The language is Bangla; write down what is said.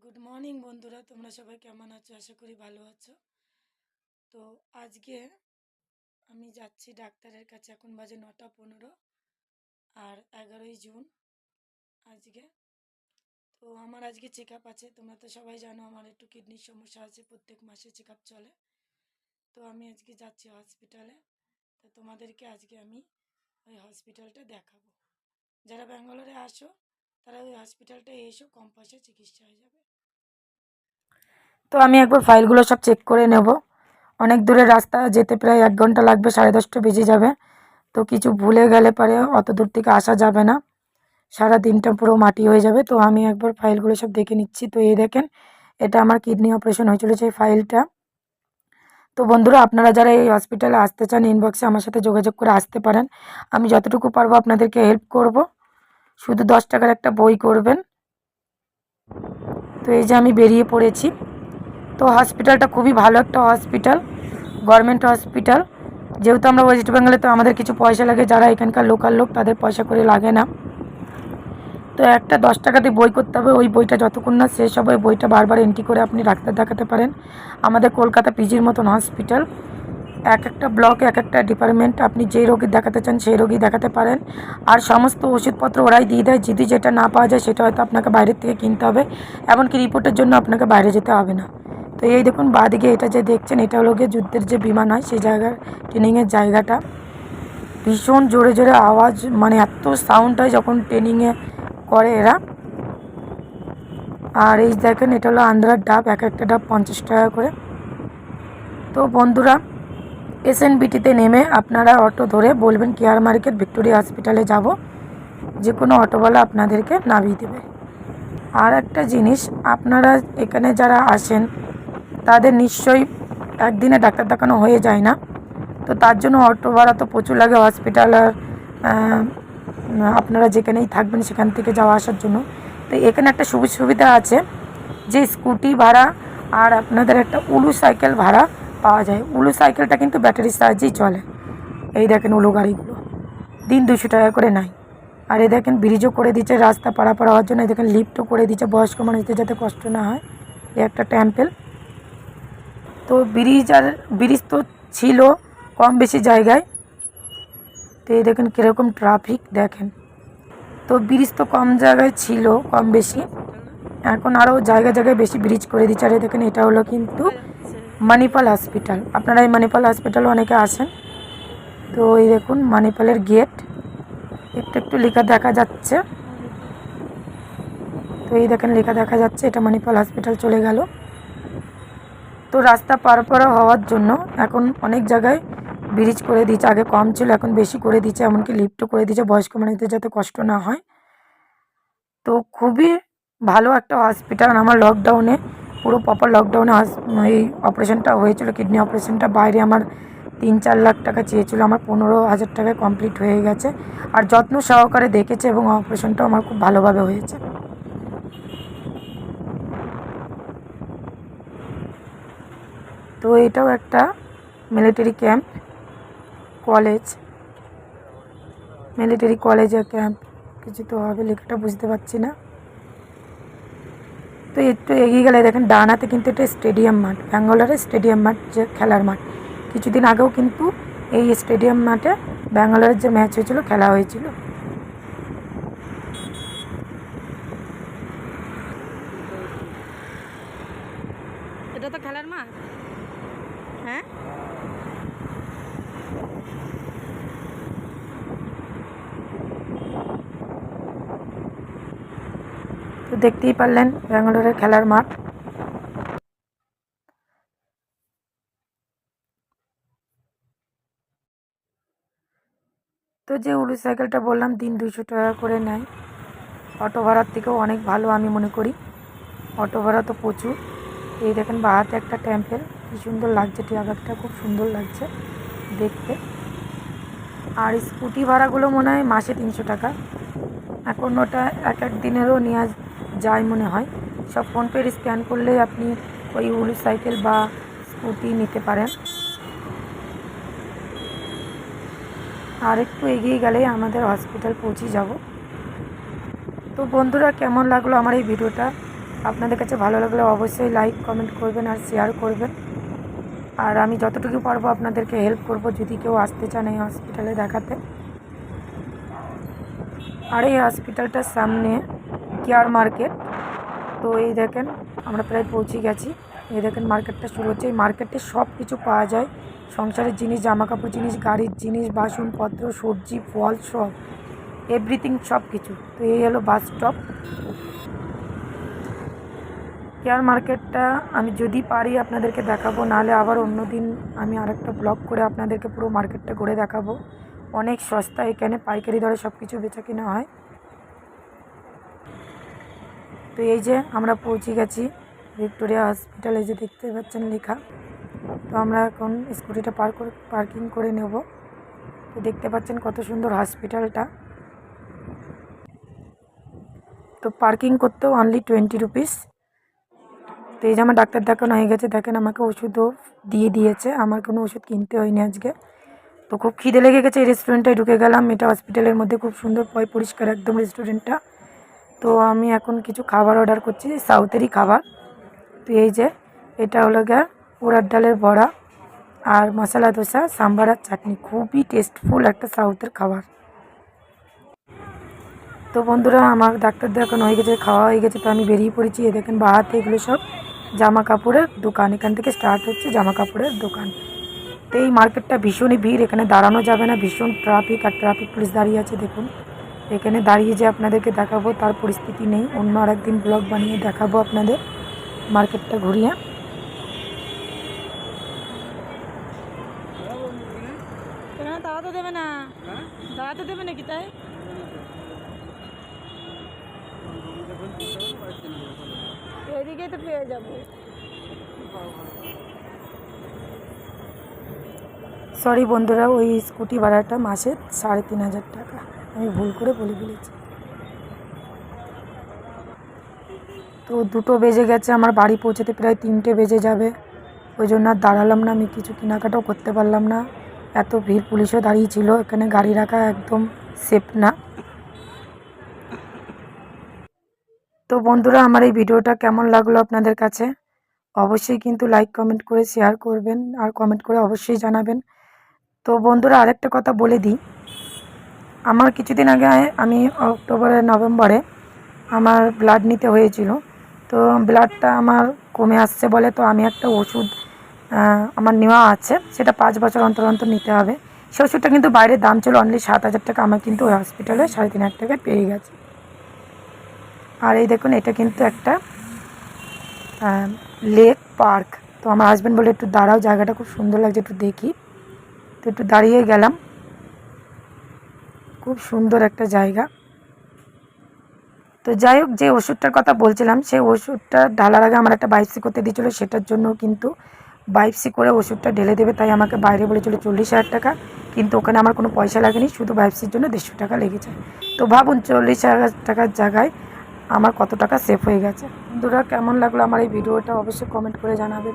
গুড মর্নিং বন্ধুরা, তোমরা সবাই কেমন আছো? আশা করি ভালো আছো। তো আজকে আমি যাচ্ছি ডাক্তারের কাছে। এখন বাজে 9:15 আর 11ই জুন আজকে। তো আমার আজকে চেক আপ আছে। তোমরা তো সবাই জানো আমার একটু কিডনির সমস্যা আছে, প্রত্যেক মাসে চেক আপ চলে। তো আমি আজকে যাচ্ছি হসপিটালে। তো তোমাদেরকে আজকে আমি ওই হসপিটালটা দেখাবো। যারা ব্যাঙ্গালোরে আসো তারা ওই হসপিটালটায় এসো, কম পয়সায় চিকিৎসা হয়ে যাবে। তো আমি একবার ফাইলগুলো সব চেক করে নেব। অনেক দূরের রাস্তা, যেতে প্রায় 1 ঘন্টা লাগবে, 10:30 বেজে যাবে। তো কিছু ভুলে গেলে পরে অত দূর থেকে আসা যাবে না, সারা দিনটা পুরো মাটি হয়ে যাবে। তো আমি একবার ফাইলগুলো সব দেখে নিচ্ছি। তো এই দেখেন, এটা আমার কিডনি অপারেশন হয়েছিল সেই ফাইলটা। তো বন্ধুরা, আপনারা যারা এই হসপিটালে আসতে চান ইনবক্সে আমার সাথে যোগাযোগ করে আসতে পারেন। আমি যতটুকু পারবো আপনাদেরকে হেল্প করব। শুধু 10 টাকার একটা বই করবেন। তো এই যে আমি বেরিয়ে পড়েছি। তো হসপিটালটা খুবই ভালো একটা হসপিটাল, গভর্নমেন্ট হসপিটাল। যেহেতু আমরা ওয়েস্ট বেঙ্গলে, তো আমাদের কিছু পয়সা লাগে, যারা এখানকার লোকাল লোক তাদের পয়সা করে লাগে না। তো একটা 10 টাকা দিয়ে বই করতে হবে। ওই বইটা যতক্ষণ না শেষ হবে ওই বইটা বারবার এন্ট্রি করে আপনি ডাক্তার দেখাতে পারেন। আমাদের কলকাতা পিজির মতন হসপিটাল, এক একটা ব্লকে এক একটা ডিপার্টমেন্ট, আপনি যে রোগী দেখাতে চান সেই রোগী দেখাতে পারেন। আর সমস্ত ওষুধপত্র ওরাই দিয়ে দেয়। যদি যেটা না পাওয়া যায় সেটা হয়তো আপনাকে বাইরের থেকে কিনতে হবে, এমনকি রিপোর্টের জন্য আপনাকে বাইরে যেতে হবে না। তো এই দেখুন বাঁদিকে এটা যে দেখছেন, এটা হলো গিয়ে যুদ্ধের যে বিমান হয় সেই জায়গার ট্রেনিংয়ের জায়গাটা। ভীষণ জোরে জোরে আওয়াজ, মানে এত সাউন্ড হয় যখন ট্রেনিংয়ে করে এরা। আর এই দেখেন, এটা হলো আন্ধ্রার ডাব, এক একটা ডাব 50 টাকা করে। তো বন্ধুরা, এসএনবিটিতে নেমে আপনারা অটো ধরে বলবেন কেয়ার মার্কেট ভিক্টোরিয়া হসপিটালে যাব, যে কোনো অটোওয়ালা আপনাদেরকে নামিয়ে দেবে। আর একটা জিনিস, আপনারা এখানে যারা আসেন তাদের নিশ্চয়ই একদিনে ডাক্তার দেখানো হয়ে যায় না। তো তার জন্য অটো ভাড়া তো প্রচুর লাগে হসপিটাল আর আপনারা যেখানেই থাকবেন সেখান থেকে যাওয়া আসার জন্য। তো এখানে একটা সুবিধা আছে যে স্কুটি ভাড়া আর আপনাদের একটা উলু সাইকেল ভাড়া পাওয়া যায়। উলু সাইকেলটা কিন্তু ব্যাটারির সাহায্যেই চলে। এই দেখেন উলু গাড়িগুলো দিন 200 টাকা করে নেয়। আর এই দেখেন ব্রিজও করে দিচ্ছে রাস্তা পারাপার হওয়ার জন্য। এই দেখেন লিফটও করে দিচ্ছে বয়স্ক মানুষদের যাতে কষ্ট না হয়। এই একটা টেম্পল। তো ব্রিজ তো ছিল কম বেশি জায়গায়। তো এই দেখেন কীরকম ট্রাফিক দেখেন। তো ব্রিজ তো কম জায়গায় ছিল, কম বেশি, এখন আরও জায়গায় জায়গায় বেশি ব্রিজ করে দিচ্ছে। আর দেখেন এটা হলো কিন্তু মণিপাল হসপিটাল। আপনারা এই মণিপাল হসপিটালে অনেকে আসেন। তো এই দেখুন মণিপালের গেট, একটু একটু লেখা দেখা যাচ্ছে। তো এই দেখেন লেখা দেখা যাচ্ছে, এটা মণিপাল হসপিটাল চলে গেল। তো রাস্তা পার হওয়ার জন্য এখন অনেক জায়গায় ব্রিজ করে দিচ্ছে। আগে কম ছিল, এখন বেশি করে দিচ্ছে, এমনকি লিফটও করে দিচ্ছে বয়স্ক মানুষদের যাতে কষ্ট না হয়। তো খুবই ভালো একটা হসপিটাল। আমার লকডাউনে, পুরো প্রপার লকডাউনে এই অপারেশনটা হয়েছিল, কিডনি অপারেশনটা। বাইরে আমার 3-4 লাখ টাকা চেয়েছিল, আমার 15,000 টাকায় কমপ্লিট হয়ে গেছে। আর যত্ন সহকারে দেখেছে এবং অপারেশনটাও আমার খুব ভালোভাবে হয়েছে। তো এটাও একটা মিলিটারি ক্যাম্প, কলেজ, মিলিটারি কলেজের ক্যাম্প কিছু তো হবে, লেখাটা বুঝতে পারছি না। তো একটু এগিয়ে গেলে দেখেন ডান হাতে কিন্তু এটা স্টেডিয়াম মাঠ, ব্যাঙ্গালোরের স্টেডিয়াম মাঠ, যে খেলার মাঠ। কিছুদিন আগেও কিন্তু এই স্টেডিয়াম মাঠে ব্যাঙ্গালোরের যে ম্যাচ হয়েছিল, খেলা হয়েছিল। এটা তো খেলার মাঠ। হ্যাঁ, তো দেখতেই পারলেন ব্যাঙ্গালোরের খেলার মাঠ। তো যে উলু সাইকেলটা বললাম দিন 200 টাকা করে নেয়। অটো ভাড়ার থেকেও অনেক ভালো আমি মনে করি, অটো ভাড়া তো প্রচুর। এই দেখেন বাহাতে একটা টেম্পল, কী সুন্দর লাগছে, টিয়া ব্যাগটা খুব সুন্দর লাগছে দেখতে। আর স্কুটি ভাড়াগুলো মনে হয় মাসে 300 টাকা। এখন ওটা এক এক দিনেরও নেওয়া যায় মনে হয়। সব ফোনপের স্ক্যান করলে আপনি ওই উলু সাইকেল বা স্কুটি নিতে পারেন। আর একটু এগিয়ে গেলেই আমাদের হসপিটাল পৌঁছে যাব। তো বন্ধুরা, কেমন লাগলো আমার এই ভিডিওটা আপনাদের কাছে ভালো লাগলে অবশ্যই লাইক কমেন্ট করবেন আর শেয়ার করবেন। আর আমি যতটুকু পারবো আপনাদেরকে হেল্প করব যদি কেউ আসতে চান এই হসপিটালে দেখাতে। আর এই হসপিটালটার সামনে কেয়ার মার্কেট। তো এই দেখেন আমরা প্রায় পৌঁছে গেছি। এই দেখেন মার্কেটটা শুরু হচ্ছে। এই মার্কেটে সব কিছু পাওয়া যায়, সংসারের জিনিস, জামা কাপড় জিনিস, গাড়ির জিনিস, বাসনপত্র, সবজি, ফল, সব এভরিথিং, সব কিছু। তো এই হলো বাস স্টপ। কেয়ার মার্কেটটা আমি যদি পারি আপনাদেরকে দেখাবো, নাহলে আবার অন্য দিন আমি আরেকটা ব্লগ করে আপনাদেরকে পুরো মার্কেটটা ঘুরে দেখাবো। অনেক সস্তা এখানে, পাইকারি দরে সব কিছু বেচা কেনা হয়। তো এই যে আমরা পৌঁছে গেছি ভিক্টোরিয়া হসপিটাল, এই যে দেখতে পাচ্ছেন লেখা। তো আমরা এখন স্কুটিটা পার্কিং করে নেব। তো দেখতে পাচ্ছেন কত সুন্দর হসপিটালটা। তো পার্কিং করতেও অনলি 20 রুপিস। তো এই যে আমার ডাক্তার দেখানো হয়ে গেছে, দেখেন আমাকে ওষুধও দিয়ে দিয়েছে, আমার কোনো ওষুধ কিনতে হয়নি আজকে। তো খুব খিদে লেগে গেছে, এই রেস্টুরেন্টটায় ঢুকে গেলাম। এটা হসপিটালের মধ্যে খুব সুন্দর পরিষ্কার একদম রেস্টুরেন্টটা। তো আমি এখন কিছু খাবার অর্ডার করছি, সাউথেরই খাবার। তো এই যে এটা হলো গিয়ে উড়ার ডালের বড়া আর মশলা দোসা, সাম্বার আর চাটনি, খুবই টেস্টফুল একটা সাউথের খাবার। তো বন্ধুরা আমার ডাক্তার দেখানো হয়ে গেছে, খাওয়া হয়ে গেছে, তো আমি বেরিয়ে পড়েছি। এ দেখেন বাহাতে এগুলো সব জামা কাপড়ের দোকান, এখান থেকে স্টার্ট হচ্ছে জামা কাপড়ের দোকান। তো এই মার্কেটটা ভীষণই ভিড়, এখানে দাঁড়ানো যাবে না, ভীষণ ট্রাফিক, আর ট্রাফিক পুলিশ দাঁড়িয়ে আছে দেখুন। এখানে দাঁড়িয়ে যে আপনাদেরকে দেখাবো তার পরিস্থিতি নেই, অন্য আরেকদিন ব্লগ বানিয়ে দেখাবো আপনাদের মার্কেটটা ঘুরিয়ে। দাঁড়াতে দেবে না, দাঁড়াতে দেবে নাকি তাই? এদিকেই তো পেয়ে যাবো। সরি বন্ধুরা, ওই স্কুটি ভাড়াটা মাসে 3,500 টাকা, আমি ভুল করে বলে ফেলেছি। তো 2টো বেজে গেছে, আমার বাড়ি পৌঁছাতে প্রায় 3টে বেজে যাবে। ওই জন্য আর দাঁড়ালাম না, আমি কিছু কেনাকাটাও করতে পারলাম না, এত ভিড়, পুলিশও দাঁড়িয়ে ছিল। এখানে গাড়ি রাখা একদম সেফ না। তো বন্ধুরা আমার এই ভিডিওটা কেমন লাগলো আপনাদের কাছে অবশ্যই কিন্তু লাইক কমেন্ট করে শেয়ার করবেন, আর কমেন্ট করে অবশ্যই জানাবেন। তো বন্ধুরা আরেকটা কথা বলে দিই, আমার কিছুদিন আগে আমি নভেম্বরে আমার ব্লাড নিতে হয়েছিল। তো ব্লাডটা আমার কমে আসছে বলে, তো আমি একটা ওষুধ আমার নেওয়া আছে, সেটা 5 বছর অন্তর অন্তর নিতে হবে। সেই ওষুধটা কিন্তু বাইরের দাম ছিল অনলি 7,000 টাকা, আমার কিন্তু ওই হসপিটালে 3,500 টাকায় পেয়ে গেছে। আর এই দেখুন এটা কিন্তু একটা লেক পার্ক। তো আমার হাজব্যান্ড বলে একটু দাঁড়াও, জায়গাটা খুব সুন্দর লাগছে, একটু দেখি। তো একটু দাঁড়িয়ে গেলাম, খুব সুন্দর একটা জায়গা। তো যাই হোক, যে ওষুধটার কথা বলছিলাম, সেই ওষুধটা ঢালার আগে আমার একটা বাইপসি করতে দিয়েছিলো, সেটার জন্য কিন্তু বাইপসি করে ওষুধটা ঢেলে দেবে, তাই আমাকে বাইরে বলেছিল 40,000 টাকা, কিন্তু ওখানে আমার কোনো পয়সা লাগেনি, শুধু বাইপসির জন্য 150 টাকা লেগেছে। তো ভাবুন 40,000 টাকার জায়গায় আমার কত টাকা সেভ হয়ে গেছে। বন্ধুরা কেমন লাগলো আমার এই ভিডিওটা অবশ্যই কমেন্ট করে জানাবেন।